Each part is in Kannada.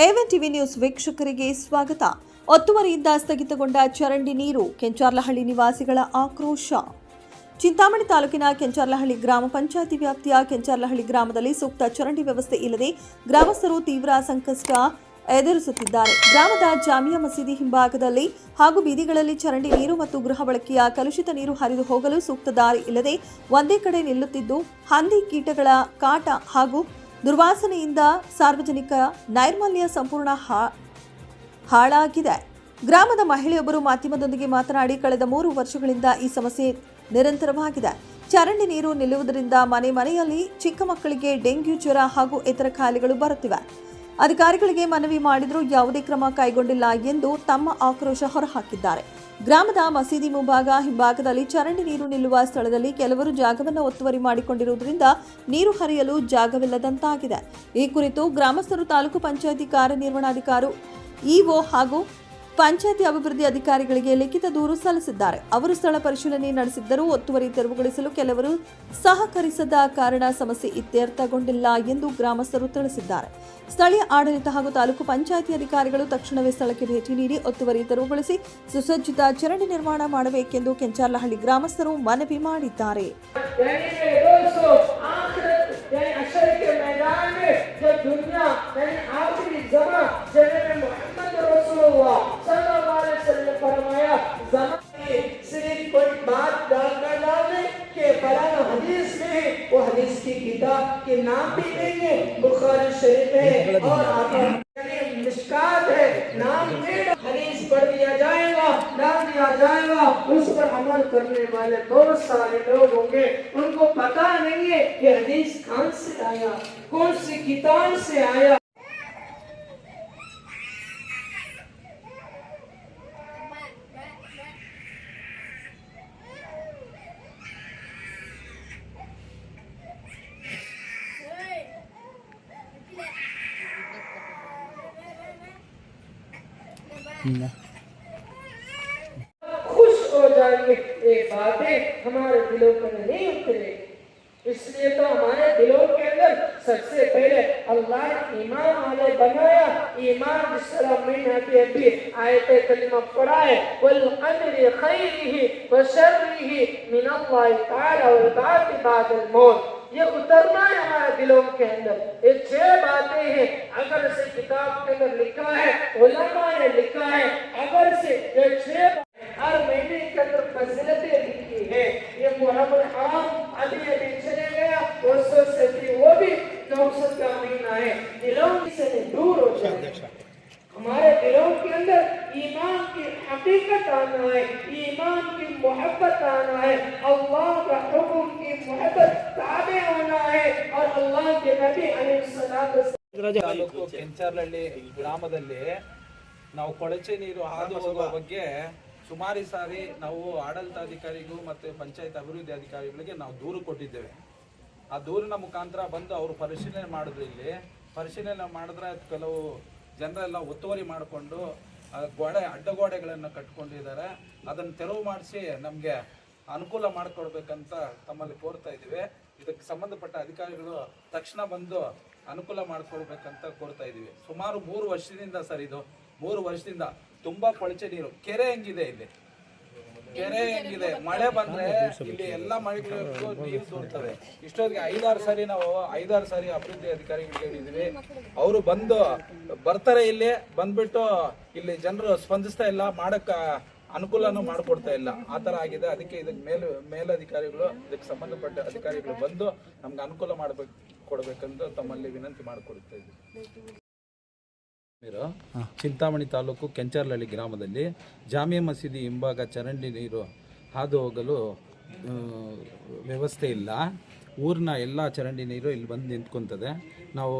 ಏವನ್ ಟಿವಿ ನ್ಯೂಸ್ ವೀಕ್ಷಕರಿಗೆ ಸ್ವಾಗತ. ಒತ್ತುವರಿಯಿಂದ ಸ್ಥಗಿತಗೊಂಡ ಚರಂಡಿ ನೀರು, ಕೆಂಚಾರ್ಲಹಳ್ಳಿ ನಿವಾಸಿಗಳ ಆಕ್ರೋಶ. ಚಿಂತಾಮಣಿ ತಾಲೂಕಿನ ಕೆಂಚಾರ್ಲಹಳ್ಳಿ ಗ್ರಾಮ ಪಂಚಾಯಿತಿ ವ್ಯಾಪ್ತಿಯ ಕೆಂಚಾರ್ಲಹಳ್ಳಿ ಗ್ರಾಮದಲ್ಲಿ ಸೂಕ್ತ ಚರಂಡಿ ವ್ಯವಸ್ಥೆ ಇಲ್ಲದೆ ಗ್ರಾಮಸ್ಥರು ತೀವ್ರ ಸಂಕಷ್ಟ ಎದುರಿಸುತ್ತಿದ್ದಾರೆ. ಗ್ರಾಮದ ಜಾಮಿಯಾ ಮಸೀದಿ ಹಿಂಭಾಗದಲ್ಲಿ ಹಾಗೂ ಬೀದಿಗಳಲ್ಲಿ ಚರಂಡಿ ನೀರು ಮತ್ತು ಗೃಹ ಬಳಕೆಯ ಕಲುಷಿತ ನೀರು ಹರಿದು ಹೋಗಲು ಸೂಕ್ತ ದಾರಿ ಇಲ್ಲದೆ ಒಂದೇ ಕಡೆ ನಿಲ್ಲುತ್ತಿದ್ದು, ಹಂದಿ ಕೀಟಗಳ ಕಾಟ ಹಾಗೂ ದುರ್ವಾಸನೆಯಿಂದ ಸಾರ್ವಜನಿಕ ನೈರ್ಮಲ್ಯ ಸಂಪೂರ್ಣ ಹಾಳಾಗಿದೆ. ಗ್ರಾಮದ ಮಹಿಳೆಯೊಬ್ಬರು ಮಾಧ್ಯಮದೊಂದಿಗೆ ಮಾತನಾಡಿ, ಕಳೆದ 3 ವರ್ಷಗಳಿಂದ ಈ ಸಮಸ್ಯೆ ನಿರಂತರವಾಗಿದೆ. ಚರಂಡಿ ನೀರು ನಿಲ್ಲುವುದರಿಂದ ಮನೆಯಲ್ಲಿ ಚಿಕ್ಕ ಮಕ್ಕಳಿಗೆ ಡೆಂಗ್ಯೂ, ಜ್ವರ ಹಾಗೂ ಇತರ ಕಾಯಿಲೆಗಳು ಬರುತ್ತಿವೆ. ಅಧಿಕಾರಿಗಳಿಗೆ ಮನವಿ ಮಾಡಿದರೂ ಯಾವುದೇ ಕ್ರಮ ಕೈಗೊಂಡಿಲ್ಲ ಎಂದು ತಮ್ಮ ಆಕ್ರೋಶ ಹೊರಹಾಕಿದ್ದಾರೆ. ಗ್ರಾಮದ ಮಸೀದಿ ಹಿಂಭಾಗದಲ್ಲಿ ಚರಂಡಿ ನೀರು ನಿಲ್ಲುವ ಸ್ಥಳದಲ್ಲಿ ಕೆಲವರು ಜಾಗವನ್ನು ಒತ್ತುವರಿ ಮಾಡಿಕೊಂಡಿರುವುದರಿಂದ ನೀರು ಹರಿಯಲು ಜಾಗವಿಲ್ಲದಂತಾಗಿದೆ. ಈ ಕುರಿತು ಗ್ರಾಮಸ್ಥರು ತಾಲೂಕು ಪಂಚಾಯಿತಿ ಕಾರ್ಯನಿರ್ವಹಣಾಧಿಕಾರಿ ಇಒ ಹಾಗೂ ಪಂಚಾಯಿತಿ ಅಭಿವೃದ್ಧಿ ಅಧಿಕಾರಿಗಳಿಗೆ ಲಿಖಿತ ದೂರು ಸಲ್ಲಿಸಿದ್ದಾರೆ. ಅವರು ಸ್ಥಳ ಪರಿಶೀಲನೆ ನಡೆಸಿದ್ದರೂ ಒತ್ತುವರಿ ತೆರವುಗೊಳಿಸಲು ಕೆಲವರು ಸಹಕರಿಸದ ಕಾರಣ ಸಮಸ್ಯೆ ಇತ್ಯರ್ಥಗೊಂಡಿಲ್ಲ ಎಂದು ಗ್ರಾಮಸ್ಥರು ತಿಳಿಸಿದ್ದಾರೆ. ಸ್ಥಳೀಯ ಆಡಳಿತ ಹಾಗೂ ತಾಲೂಕು ಪಂಚಾಯಿತಿ ಅಧಿಕಾರಿಗಳು ತಕ್ಷಣವೇ ಸ್ಥಳಕ್ಕೆ ಭೇಟಿ ನೀಡಿ ಒತ್ತುವರಿ ತೆರವುಗೊಳಿಸಿ ಸುಸಜ್ಜಿತ ಚರಂಡಿ ನಿರ್ಮಾಣ ಮಾಡಬೇಕೆಂದು ಕೆಂಚಾರ್ಲಹಳ್ಳಿ ಗ್ರಾಮಸ್ಥರು ಮನವಿ ಮಾಡಿದ್ದಾರೆ. सिर्फ कोई बात डालकर डालने के फलाना हदीस में वो हदीस की किताब के नाम भी देंगे, बुखारी शरीफ है और आगे मिशकात है, नाम में हदीस पढ़ दिया जाएगा, डाल दिया जाएगा, उस पर अमल करने वाले बहुत सारे लोग होंगे, उनको पता नहीं है कि हदीस कहाँ से आया, कौन सी किताब से आया. खुश हो जाएंगे. ये बातें हमारे दिलों पर नहीं उतरेगी, इसलिए तो हमारे दिलों के अंदर सबसे पहले अल्लाह ने ईमान वाले बनाया. ईमान जिस तरह मैंने अभी आयत कलिमा पढ़ा है, वल क़दरि खैरिही व शर्रिही मिनल्लाहि तआला वल बाति बादल मौत. ये उतरना है हमारे दिलों के अंदर. ये 6 बातें हैं. अगर से किताब के अंदर लिखा है, उलमा ने लिखा है, अगर से ये 6 हर महीने के अंदर फजीलतें लिखी है. ये मुहर्रम हराम अभी चले गया, वर्षों से भी वो भी 900 का महीना है. दिलों से दूर हो जाए. हमारे दिलों के अंदर ईमान की हकीकत आना है, ईमान की मोहब्बत आना है, अल्लाह का हुक्म की मोहब्बत ताबे होना है और अल्लाह के नबी अलैहिस्सलातु ತಾಲೂಕು ಕೆಂಚಾರ್ಲಹಳ್ಳಿ ಗ್ರಾಮದಲ್ಲಿ ನಾವು ಕೊಳಚೆ ನೀರು ಹಾದು ಹೋಗುವ ಬಗ್ಗೆ ಸುಮಾರು ಸಾರಿ ನಾವು ಆಡಳಿತಾಧಿಕಾರಿಗೂ ಮತ್ತು ಪಂಚಾಯತ್ ಅಭಿವೃದ್ಧಿ ಅಧಿಕಾರಿಗಳಿಗೆ ನಾವು ದೂರು ಕೊಟ್ಟಿದ್ದೇವೆ. ಆ ದೂರಿನ ಮುಖಾಂತರ ಬಂದು ಅವರು ಪರಿಶೀಲನೆ ಮಾಡಿದ್ರು. ಇಲ್ಲಿ ಪರಿಶೀಲನೆ ಮಾಡಿದ್ರೆ ಕೆಲವು ಜನರೆಲ್ಲ ಒತ್ತುವರಿ ಮಾಡಿಕೊಂಡು ಅಡ್ಡಗೋಡೆಗಳನ್ನು ಕಟ್ಕೊಂಡಿದ್ದಾರೆ. ಅದನ್ನು ತೆರವು ಮಾಡಿಸಿ ನಮಗೆ ಅನುಕೂಲ ಮಾಡಿಕೊಡ್ಬೇಕಂತ ತಮ್ಮಲ್ಲಿ ಕೋರ್ತಾ ಇದ್ದೀವಿ. ಇದಕ್ಕೆ ಸಂಬಂಧಪಟ್ಟ ಅಧಿಕಾರಿಗಳು ತಕ್ಷಣ ಬಂದು ಅನುಕೂಲ ಮಾಡಿಕೊಡ್ಬೇಕಂತ ಕೋರ್ತಾ ಇದ್ದೀವಿ. ಸುಮಾರು 3 ವರ್ಷದಿಂದ ಸರ್, ಇದು 3 ವರ್ಷದಿಂದ ತುಂಬಾ ಕೊಳಚೆ ನೀರು, ಕೆರೆ ಹೆಂಗಿದೆ, ಇಲ್ಲಿ ಕೆರೆ ಹೆಂಗಿದೆ, ಮಳೆ ಬಂದ್ರೆ ಇಲ್ಲಿ ಎಲ್ಲ ಮಳೆಗಳಿಗೂ ನೀರು ತೋರ್ತವೆ. ಇಷ್ಟೊತ್ತಿಗೆ 5-6 ಸಾರಿ ನಾವು 5-6 ಸಾರಿ ಅಭಿವೃದ್ಧಿ ಅಧಿಕಾರಿಗಳಿಗೆ ಹೇಳಿದ್ವಿ. ಅವರು ಬರ್ತಾರೆ, ಇಲ್ಲಿ ಬಂದ್ಬಿಟ್ಟು ಇಲ್ಲಿ ಜನರು ಸ್ಪಂದಿಸ್ತಾ ಇಲ್ಲ, ಮಾಡಕ್ಕ ಅನುಕೂಲನೂ ಮಾಡಿಕೊಡ್ತಾ ಇಲ್ಲ. ಆ ಥರ ಆಗಿದೆ. ಅದಕ್ಕೆ ಇದಕ್ಕೆ ಮೇಲಧಿಕಾರಿಗಳು, ಇದಕ್ಕೆ ಸಂಬಂಧಪಟ್ಟ ಅಧಿಕಾರಿಗಳು ಬಂದು ನಮ್ಗೆ ಅನುಕೂಲ ಕೊಡಬೇಕಂತ ತಮ್ಮಲ್ಲಿ ವಿನಂತಿ ಮಾಡಿಕೊಡ್ತಾ ಇದ್ದೀವಿ. ಚಿಂತಾಮಣಿ ತಾಲೂಕು ಕೆಂಚಾರ್ಲಹಳ್ಳಿ ಗ್ರಾಮದಲ್ಲಿ ಜಾಮಿಯಾ ಮಸೀದಿ ಹಿಂಭಾಗ ಚರಂಡಿ ನೀರು ಹಾದು ಹೋಗಲು ವ್ಯವಸ್ಥೆ ಇಲ್ಲ. ಊರಿನ ಎಲ್ಲ ಚರಂಡಿ ನೀರು ಇಲ್ಲಿ ಬಂದು ನಿಂತ್ಕೊತದೆ. ನಾವು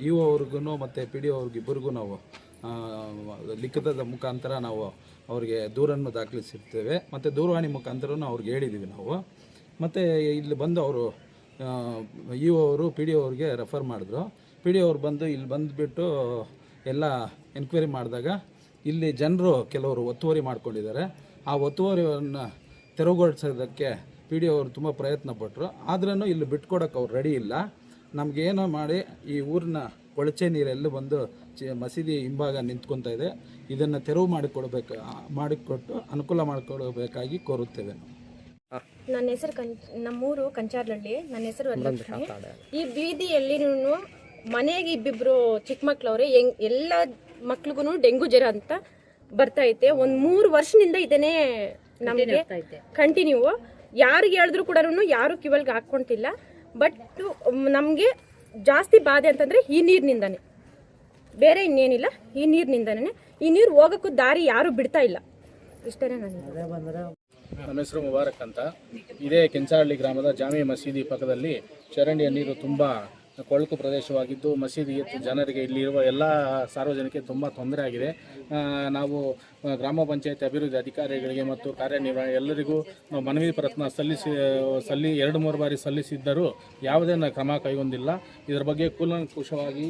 ಇಒ ಅವ್ರಿಗೂ ಮತ್ತು PDO ಅವ್ರಿಗಿಬ್ಬರಿಗೂ ನಾವು ಲಿಖಿತದ ಮುಖಾಂತರ ನಾವು ಅವ್ರಿಗೆ ದೂರನ್ನು ದಾಖಲಿಸಿರ್ತೇವೆ ಮತ್ತು ದೂರವಾಣಿ ಮುಖಾಂತರನೂ ಅವ್ರಿಗೆ ಹೇಳಿದ್ದೀವಿ ನಾವು. ಮತ್ತು ಇಲ್ಲಿ ಬಂದು ಅವರು ಇಒ ಅವರು PDO ಅವ್ರಿಗೆ ರೆಫರ್ ಮಾಡಿದ್ರು. PDO ಅವ್ರು ಬಂದು ಇಲ್ಲಿ ಬಂದುಬಿಟ್ಟು ಎಲ್ಲ ಎನ್ಕ್ವೈರಿ ಮಾಡಿದಾಗ ಇಲ್ಲಿ ಜನರು ಕೆಲವರು ಒತ್ತುವರಿ ಮಾಡ್ಕೊಂಡಿದ್ದಾರೆ. ಆ ಒತ್ತುವರಿಯನ್ನು ತೆರವುಗೊಳಿಸೋದಕ್ಕೆ PDO ಅವರು ತುಂಬ ಪ್ರಯತ್ನ ಪಟ್ಟರು. ಆದ್ರೂ ಇಲ್ಲಿ ಬಿಟ್ಕೊಡೋಕೆ ಅವ್ರು ರೆಡಿ ಇಲ್ಲ. ನಮಗೇನೋ ಮಾಡಿ ಈ ಊರಿನ ಕೊಳಚೆ ನೀರೆಲ್ಲ ಬಂದು ಮಸೀದಿ ಹಿಂಭಾಗ ನಿಂತ್ಕೊತಾ ಇದೆ. ಇದನ್ನು ತೆರವು ಮಾಡಿಕೊಟ್ಟು ಅನುಕೂಲ ಮಾಡಿಕೊಡಬೇಕಾಗಿ ಕೋರುತ್ತೇವೆ ನಾವು. ನನ್ನ ಹೆಸರು ನಮ್ಮೂರು ಕಂಚಾರ್ಲಹಳ್ಳಿ. ನನ್ನ ಹೆಸರು ವರಲಕ್ಷ್ಮಿ. ಈ ಬೀದಿಯಲ್ಲಿನೂ ಮನೆಗೆ ಇಬ್ಬಿಬ್ರು ಚಿಕ್ಕ ಮಕ್ಳವ್ರೆ. ಎಲ್ಲ ಮಕ್ಳಿಗೂ ಡೆಂಗು ಜ್ವರ ಅಂತ ಬರ್ತೈತೆ. ಒಂದು 3 ವರ್ಷದಿಂದ ಇದನ್ನೇ ನಮಗೆ ಕಂಟಿನ್ಯೂ. ಯಾರಿಗೆ ಹೇಳಿದ್ರು ಕೂಡ ಯಾರು ಕಿವಲ್ಗೆ ಹಾಕ್ಕೊಂತಿಲ್ಲ. ಬಟ್ ನಮಗೆ ಜಾಸ್ತಿ ಬಾಧೆ ಅಂತಂದರೆ ಈ ನೀರಿನಿಂದಾನೆ, ಬೇರೆ ಇನ್ನೇನಿಲ್ಲ. ಈ ನೀರಿನಿಂದಾನೆ. ಈ ನೀರು ಹೋಗೋಕ್ಕೂ ದಾರಿ ಯಾರು ಬಿಡ್ತಾ ಇಲ್ಲ. ಇಷ್ಟೇ ನಮ್ಮ ಹೆಸರು ಮುಬಾರಕ್ ಅಂತ. ಇದೇ ಕೆಂಚಾರಳ್ಳಿ ಗ್ರಾಮದ ಜಾಮಿ ಮಸೀದಿ ಪಕ್ಕದಲ್ಲಿ ಚರಂಡಿಯ ನೀರು ತುಂಬ ಕೊಳಕು ಪ್ರದೇಶವಾಗಿದ್ದು ಮಸೀದಿಗೆ ಜನರಿಗೆ ಇಲ್ಲಿರುವ ಎಲ್ಲ ಸಾರ್ವಜನಿಕರಿಗೆ ತುಂಬ ತೊಂದರೆ ಆಗಿದೆ. ನಾವು ಗ್ರಾಮ ಪಂಚಾಯತ್ ಅಭಿವೃದ್ಧಿ ಅಧಿಕಾರಿಗಳಿಗೆ ಮತ್ತು ಕಾರ್ಯನಿರ್ವಹಣೆ ಎಲ್ಲರಿಗೂ ನಾವು ಮನವಿ ಪ್ರಯತ್ನ ಸಲ್ಲಿ 2-3 ಬಾರಿ ಸಲ್ಲಿಸಿದ್ದರೂ ಯಾವುದೇ ಕ್ರಮ ಕೈಗೊಂಡಿಲ್ಲ. ಇದರ ಬಗ್ಗೆ ಕೂಲಂಕುಷವಾಗಿ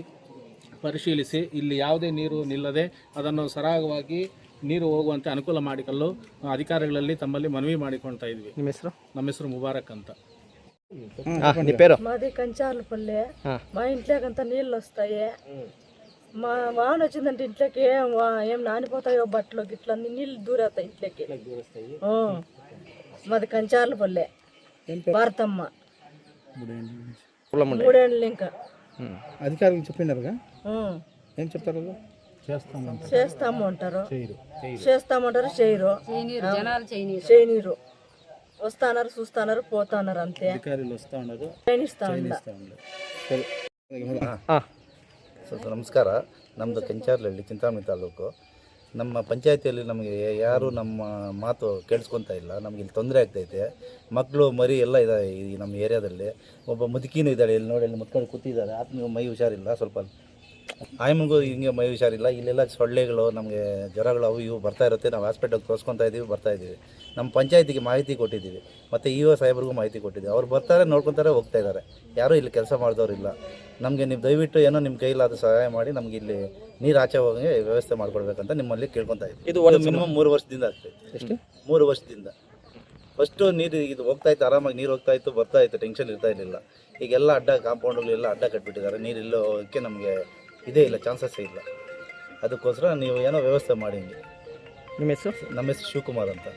ಪರಿಶೀಲಿಸಿ ಇಲ್ಲಿ ಯಾವುದೇ ನೀರು ನಿಲ್ಲದೆ ಅದನ್ನು ಸರಾಗವಾಗಿ ನೀರು ಹೋಗುವಂತೆ ಅನುಕೂಲ ಮಾಡಿಕೊಳ್ಳಲು ಅಧಿಕಾರಿಗಳಲ್ಲಿ ತಮ್ಮಲ್ಲಿ ಮನವಿ ಮಾಡಿಕೊಳ್ತಾ ಇದ್ವಿ. ನಿಮ್ಮ ಹೆಸರು? ನಮ್ಮ ಹೆಸರು ಮುಬಾರಕ್ ಅಂತ. మాది కంచార్లపల్లె. మా ఇంట్లోకంతా నీళ్ళు వస్తాయి. వాన వచ్చిందంటే ఇంట్లోకి ఏం నానిపోతాయో బట్టలు గిట్ల నీళ్ళు దూరేస్తాయి ఇంట్లోకి. మాది కంచార్లపల్లె. భారతమ్మ. 3 ఏళ్ళు ఇంకా. అధికారులు చెప్పినారుగా ఏం చెప్తారు? చేస్తాము అంటారు, చేయరు. చేయనీరు. వస్తున్నారు, చూస్తున్నారు, పోతున్నారు అంతే. అధికారులు వస్తూ ఉన్నారు, ನಮಸ್ಕಾರ. ನಮ್ಮದು ಕೆಂಚಾರ್ಲಹಳ್ಳಿ, ಚಿಂತಾಮಣಿ ತಾಲೂಕು. ನಮ್ಮ ಪಂಚಾಯತಿಯಲ್ಲಿ ನಮಗೆ ಯಾರು ನಮ್ಮ ಮಾತು ಕೇಳಿಸ್ಕೊತಾ ಇಲ್ಲ. ನಮಗೆ ಇಲ್ಲಿ ತೊಂದರೆ ಆಗ್ತೈತೆ. ಮಕ್ಕಳು ಮರಿ ಎಲ್ಲ ಇದ್ದಾವೆ ಈ ನಮ್ಮ ಏರಿಯಾದಲ್ಲಿ. ಒಬ್ಬ ಮುದುಕಿನೂ ಇದ್ದಾಳೆ, ಇಲ್ಲಿ ನೋಡಿ, ಇಲ್ಲಿ ಮುತ್ಕೊಂಡು ಕೂತಿದ್ದಾರೆ. ಆತನಿಗೆ ಮೈ ಹುಷಾರಿಲ್ಲ, ಸ್ವಲ್ಪ ಆಯಮ್ಮಗೂ ಹಿಂಗೆ ಮೈ ಹುಷಾರಿಲ್ಲ. ಇಲ್ಲೆಲ್ಲ ಸೊಳ್ಳೆಗಳು, ನಮಗೆ ಜ್ವರಗಳು ಅವು ಇವು ಬರ್ತಾ ಇರುತ್ತೆ. ನಾವು ಹಾಸ್ಪಿಟಲ್ಗೆ ತೋರಿಸ್ಕೊತಾ ಇದ್ದೀವಿ, ಬರ್ತಾಯಿದ್ದೀವಿ. ನಮ್ಮ ಪಂಚಾಯತಿಗೆ ಮಾಹಿತಿ ಕೊಟ್ಟಿದ್ದೀವಿ, ಮತ್ತು ಇಒ ಸಾಹೇಬ್ರಿಗೂ ಮಾಹಿತಿ ಕೊಟ್ಟಿದ್ದೀವಿ. ಅವ್ರು ಬರ್ತಾರೆ, ನೋಡ್ಕೊತಾರೆ, ಹೋಗ್ತಾ ಇದ್ದಾರೆ. ಯಾರೂ ಇಲ್ಲಿ ಕೆಲಸ ಮಾಡಿದವ್ರಿಲ್ಲ. ನಮಗೆ ನೀವು ದಯವಿಟ್ಟು ಏನೋ ನಿಮ್ಮ ಕೈಲಾದ ಸಹಾಯ ಮಾಡಿ ನಮಗೆ ಇಲ್ಲಿ ನೀರು ಆಚೆ ಹೋಗಿ ವ್ಯವಸ್ಥೆ ಮಾಡಿಕೊಡ್ಬೇಕಂತ ನಿಮ್ಮಲ್ಲಿ ಕೇಳ್ಕೊತಾ ಇದ್ದೀವಿ. ಇದು ಮಿನಿಮಮ್ 3 ವರ್ಷದಿಂದ ಆಗ್ತೈತೆ. ಎಷ್ಟು? 3 ವರ್ಷದಿಂದ. ಫಸ್ಟು ನೀರು ಇದು ಹೋಗ್ತಾಯಿತ್ತು, ಆರಾಮಾಗಿ ನೀರು ಹೋಗ್ತಾಯಿತ್ತು, ಬರ್ತಾಯಿತ್ತು, ಟೆನ್ಷನ್ ಇರ್ತಾ ಇರಲಿಲ್ಲ. ಈಗೆಲ್ಲ ಅಡ್ಡ ಕಾಂಪೌಂಡ್ಗಳೆಲ್ಲ ಅಡ್ಡ ಕಟ್ಬಿಟ್ಟಿದ್ದಾರೆ. ನೀರು ಇಲ್ಲೋ ಹೋಗೋಕ್ಕೆ ನಮಗೆ ಇದೇ ಇಲ್ಲ, ಚಾನ್ಸಸ್ಸೇ ಇಲ್ಲ. ಅದಕ್ಕೋಸ್ಕರ ನೀವು ಏನೋ ವ್ಯವಸ್ಥೆ ಮಾಡಿ. ನಿಮ್ಮ ಹೆಸರು? ನಮ್ಮ ಹೆಸರು ಶಿವಕುಮಾರ್ ಅಂತ.